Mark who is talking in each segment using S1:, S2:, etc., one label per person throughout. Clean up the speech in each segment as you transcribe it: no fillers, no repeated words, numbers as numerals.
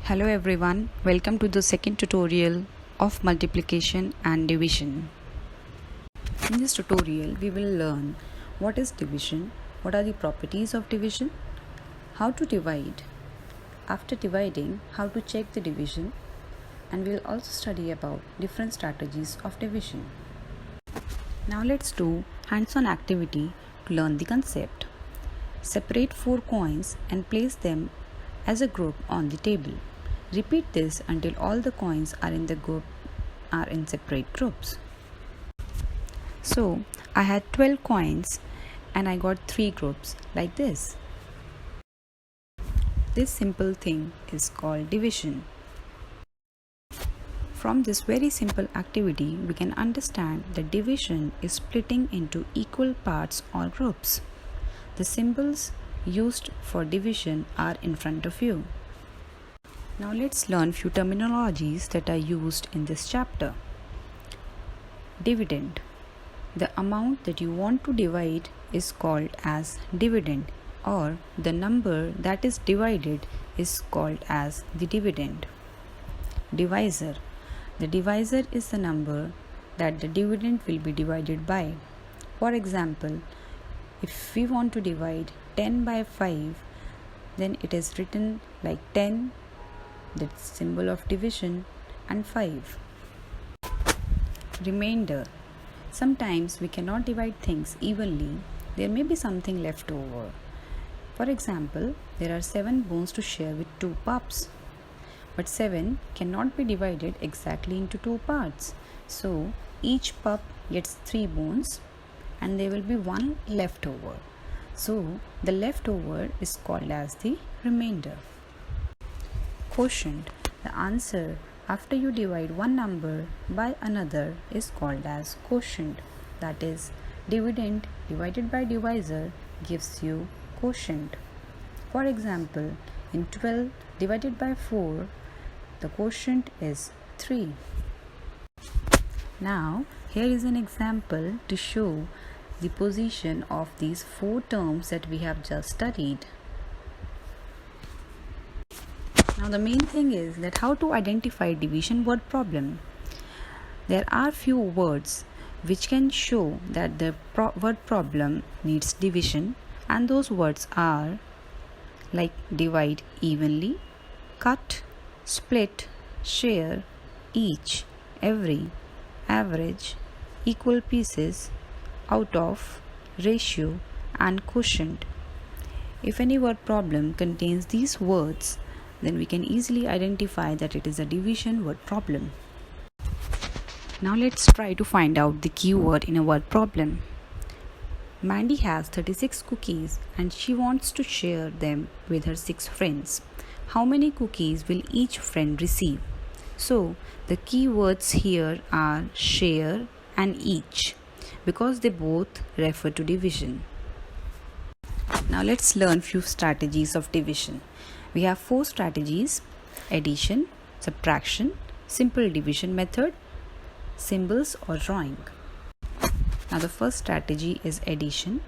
S1: Hello everyone, welcome to the second tutorial of multiplication and division. In this tutorial, we will learn what is division, what are the properties of division, how to divide, after dividing, how to check the division, and we will also study about different strategies of division. Now let's do hands-on activity to learn the concept. Separate 4 coins and place them as a group on the table. Repeat this until all the coins are in separate groups. So I had 12 coins and I got 3 groups like this. This simple thing is called division. From this very simple activity, we can understand that division is splitting into equal parts or groups. The symbols used for division are in front of you. Now let's learn few terminologies that are used in this chapter. Dividend. The amount that you want to divide is called as dividend, or the number that is divided is called as the dividend. Divisor. The divisor is the number that the dividend will be divided by. For example, if we want to divide 10 by 5, then it is written like 10, the symbol of division, and 5. Remainder. Sometimes we cannot divide things evenly. There may be something left over. For example, there are 7 bones to share with 2 pups. But 7 cannot be divided exactly into 2 parts. So each pup gets 3 bones and there will be 1 left over. So the leftover is called as the remainder. Quotient. The answer after you divide one number by another is called as quotient. That is, dividend divided by divisor gives you quotient. For example, in 12 divided by 4, the quotient is 3. Now, here is an example to show the position of these 4 terms that we have just studied. Now the main thing is that how to identify division word problem. There are few words which can show that the word problem needs division, and those words are like divide evenly, cut, split, share, each, every, average, equal pieces, out of, ratio, and quotient. If any word problem contains these words, then we can easily identify that it is a division word problem. Now let's try to find out the keyword in a word problem. Mandy has 36 cookies and she wants to share them with her 6 friends. How many cookies will each friend receive? So the keywords here are share and each, because they both refer to division. Now let's learn few strategies of division. We have 4 strategies: addition, subtraction, simple division method, symbols or drawing. Now the first strategy is addition.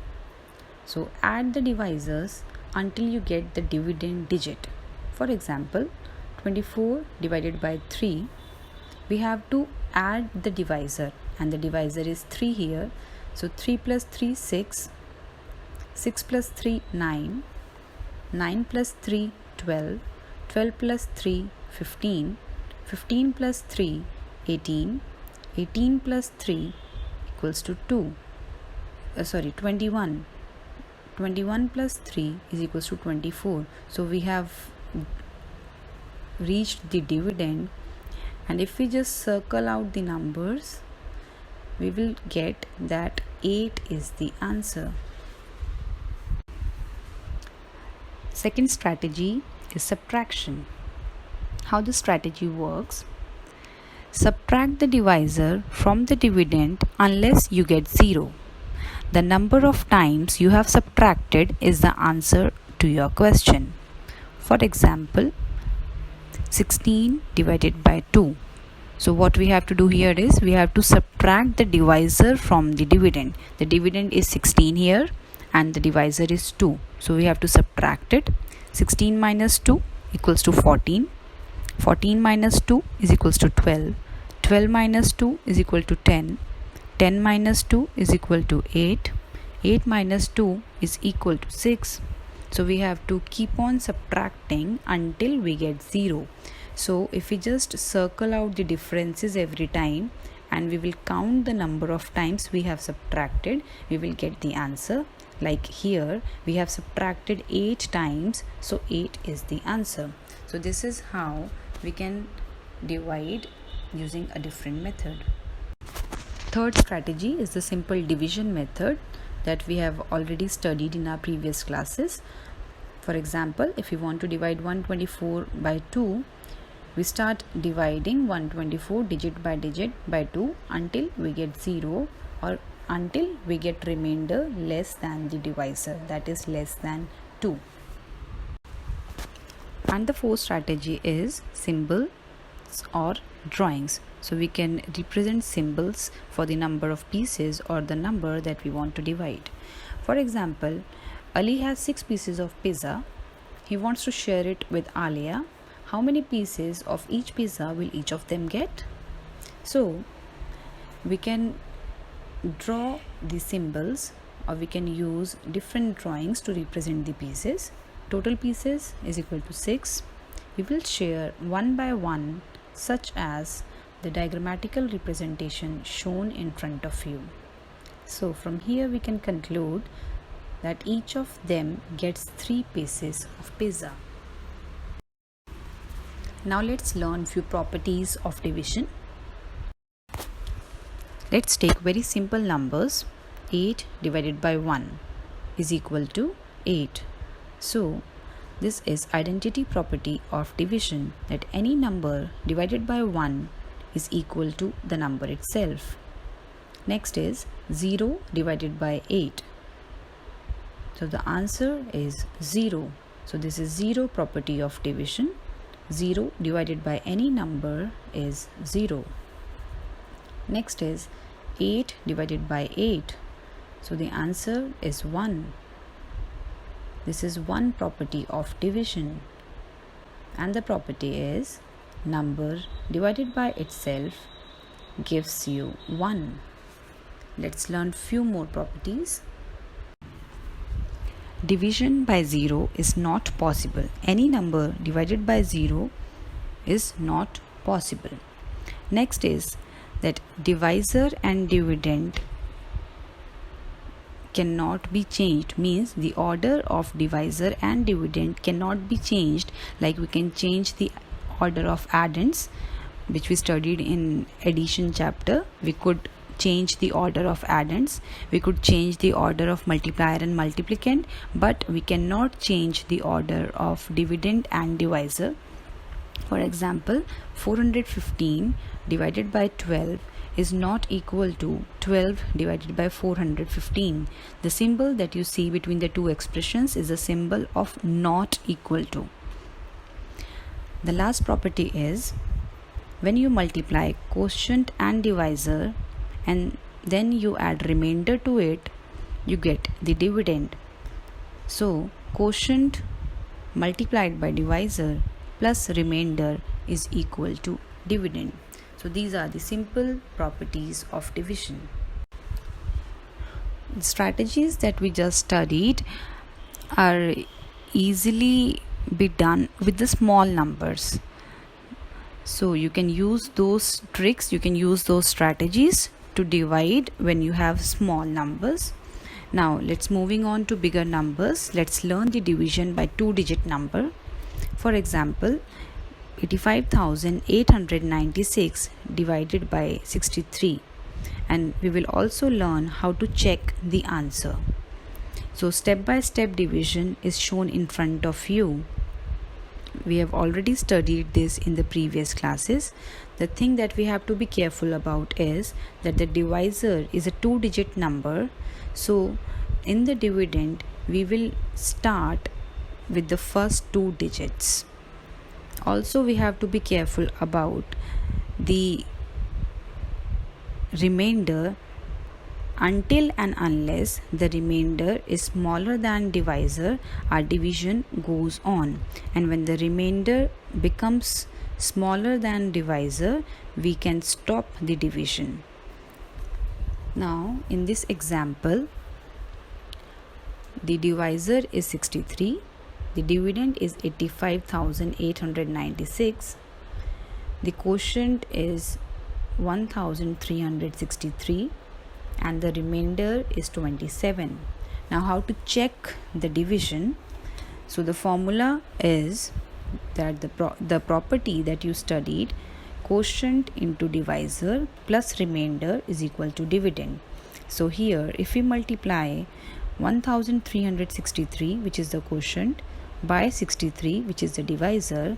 S1: So add the divisors until you get the dividend digit. For example, 24 divided by 3, we have to add the divisor, and the divisor is 3 here. So 3 plus 3, 6, 6 plus 3, 9, 9 plus 3, 12, 12 plus 3, 15, 15 plus 3, 18, 18 plus 3 equals to 21. 21 plus 3 is equals to 24. So we have reached the dividend, and if we just circle out the numbers, we will get that 8 is the answer. Second strategy is subtraction. How the strategy works: subtract the divisor from the dividend unless you get 0. The number of times you have subtracted is the answer to your question. For example, 16 divided by 2. So what we have to do here is we have to subtract the divisor from the dividend. The dividend is 16 here and the divisor is 2. So we have to subtract it. 16 minus 2 equals to 14. 14 minus 2 is equals to 12. 12 minus 2 is equal to 10. 10 minus 2 is equal to 8. 8 minus 2 is equal to 6. So we have to keep on subtracting until we get 0. So if we just circle out the differences every time and we will count the number of times we have subtracted, we will get the answer. Like here we have subtracted 8 times, so 8 is the answer. So this is how we can divide using a different method. Third strategy is the simple division method that we have already studied in our previous classes. For example, if you want to divide 124 by 2, we start dividing 124 digit by 2 until we get 0, or until we get remainder less than the divisor, that is less than 2. And the fourth strategy is symbols or drawings. So we can represent symbols for the number of pieces or the number that we want to divide. For example, Ali has 6 pieces of pizza. He wants to share it with Alia. How many pieces of each pizza will each of them get? So we can draw the symbols, or we can use different drawings to represent the pieces. Total pieces is equal to 6. We will share one by one, such as the diagrammatical representation shown in front of you. So from here we can conclude that each of them gets 3 pieces of pizza. Now let's learn few properties of division. Let's take very simple numbers. 8 divided by 1 is equal to 8. So this is identity property of division, that any number divided by 1 is equal to the number itself. Next is 0 divided by 8. So the answer is 0. So this is 0 property of division. 0 divided by any number is 0. Next is 8 divided by 8. So the answer is 1. This is 1 property of division. And the property is number divided by itself gives you 1. Let's learn few more properties. Division by 0 is not possible. Any number divided by 0 is not possible. Next is that divisor and dividend cannot be changed, means the order of divisor and dividend cannot be changed. Like we can change the order of addends, which we studied in addition chapter. We could change the order of addends, we could change the order of multiplier and multiplicand, but we cannot change the order of dividend and divisor. For example, 415 divided by 12 is not equal to 12 divided by 415. The symbol that you see between the two expressions is a symbol of not equal to. The last property is when you multiply quotient and divisor and then you add remainder to it, you get the dividend. So quotient multiplied by divisor plus remainder is equal to dividend. So these are the simple properties of division. The strategies that we just studied are easily be done with the small numbers. So you can use those tricks, you can use those strategies to divide when you have small numbers. Now let's moving on to bigger numbers. Let's learn the division by 2-digit number. For example, 85,896 divided by 63, and we will also learn how to check the answer. So step-by-step division is shown in front of you. We have already studied this in the previous classes. The thing that we have to be careful about is that the divisor is a 2-digit number. So in the dividend, we will start with the first 2 digits. Also, we have to be careful about the remainder until and unless the remainder is smaller than divisor, our division goes on, and when the remainder becomes smaller than divisor, we can stop the division. Now in this example, the divisor is 63, the dividend is 85,896, the quotient is 1363, and the remainder is 27. Now how to check the division? So the formula is that the property that you studied, quotient into divisor plus remainder is equal to dividend. So here if we multiply 1363, which is the quotient, by 63, which is the divisor,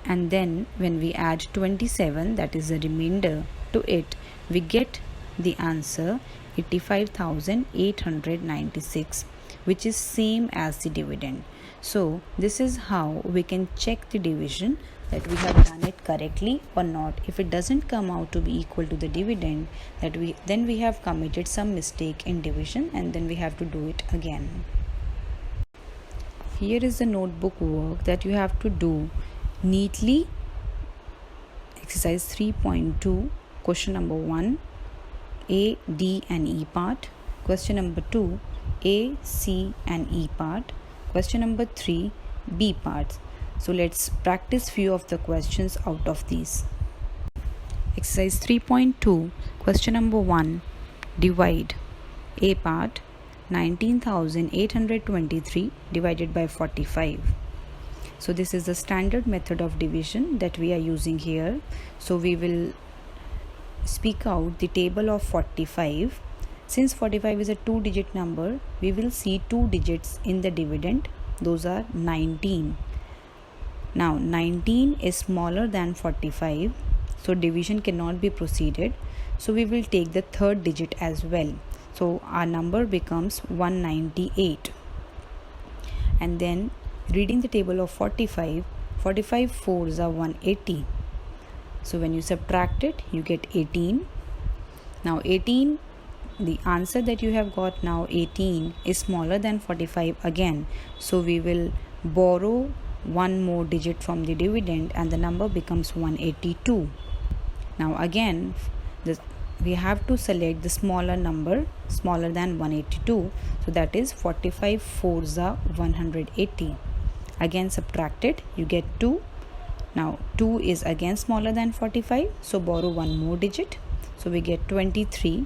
S1: and then when we add 27, that is the remainder, to it, we get the answer 85,896, which is same as the dividend. So this is how we can check the division, that we have done it correctly or not. If it doesn't come out to be equal to the dividend, then we have committed some mistake in division, and then we have to do it again. Here is the notebook work that you have to do neatly. Exercise 3.2, question number 1, A, D and E part. Question number 2, A, C and E part. Question number 3, B parts. So let's practice few of the questions out of these. Exercise 3.2, question number 1, divide. A part, 19,823 divided by 45. So this is the standard method of division that we are using here. So we will speak out the table of 45. Since 45 is a 2-digit number, we will see 2 digits in the dividend. Those are 19. Now 19 is smaller than 45, so division cannot be proceeded. So we will take the third digit as well. So our number becomes 198. And then reading the table of 45, 45 fours are 180. So when you subtract it, you get 18. Now 18, the answer that you have got now, 18, is smaller than 45 again. So we will borrow one more digit from the dividend and the number becomes 182. Now again, we have to select the smaller number, smaller than 182. So that is 45 fours are 180. Again subtract it, you get 2. Now 2 is again smaller than 45, so borrow one more digit. So we get 23,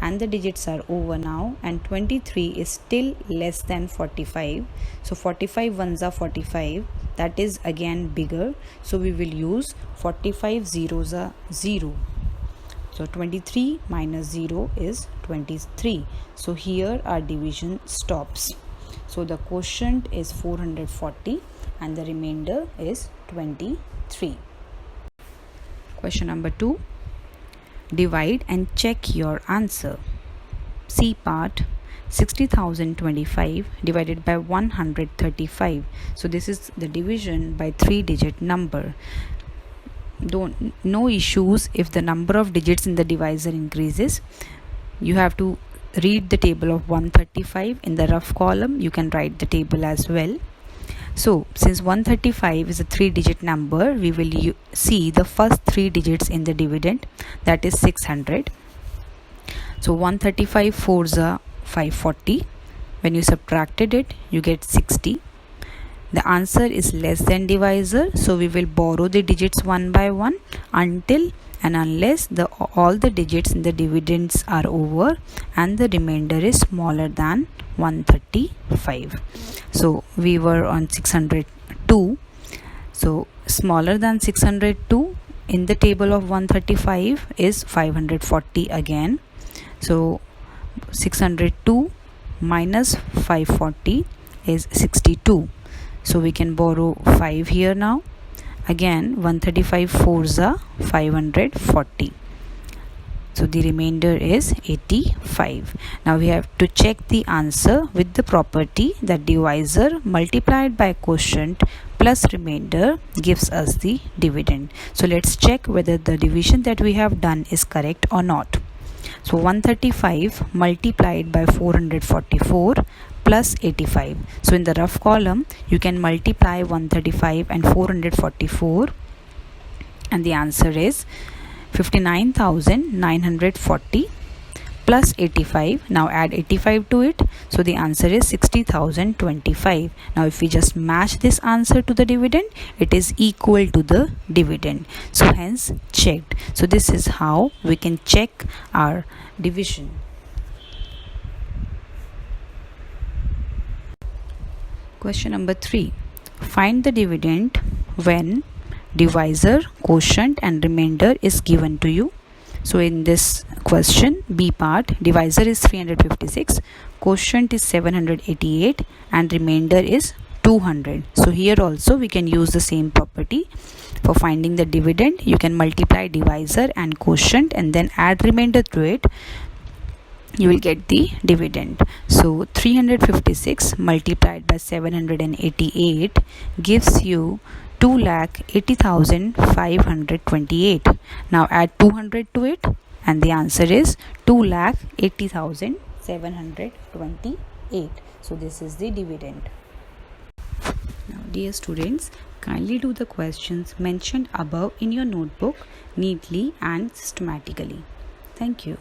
S1: and the digits are over now, and 23 is still less than 45. So 45 ones are 45, that is again bigger. So we will use 45 zeros are 0. So 23 minus 0 is 23. So here our division stops. So the quotient is 440 and the remainder is 23. Question number 2. Divide and check your answer. C part, 60,025 divided by 135. So this is the division by 3-digit number. No issues if the number of digits in the divisor increases. You have to read the table of 135 in the rough column. You can write the table as well. So since 135 is a 3-digit number, we will see the first 3 digits in the dividend, that is 600. So 135 fours are 540. When you subtracted it, you get 60. The answer is less than divisor, so we will borrow the digits one by one until and unless all the digits in the dividends are over and the remainder is smaller than 135. So we were on 602. So smaller than 602 in the table of 135 is 540 again. So 602 minus 540 is 62. So we can borrow 5 here now. Again 135 fours are 540. So the remainder is 85. Now we have to check the answer with the property that divisor multiplied by quotient plus remainder gives us the dividend. So let's check whether the division that we have done is correct or not. So 135 multiplied by 444 plus 85. So in the rough column you can multiply 135 and 444 and the answer is 59,940 plus 85. Now add 85 to it, so the answer is 60,025. Now if we just match this answer to the dividend, it is equal to the dividend, so hence checked. So this is how we can check our division. Question number 3. Find the dividend when divisor, quotient and remainder is given to you. So in this question, B part, divisor is 356, quotient is 788 and remainder is 200. So here also we can use the same property for finding the dividend. You can multiply divisor and quotient and then add remainder to it. You will get the dividend. So 356 multiplied by 788 gives you 2,80,528. Now add 200 to it and the answer is 2,80,728. So this is the dividend. Now dear students, kindly do the questions mentioned above in your notebook neatly and systematically. Thank you.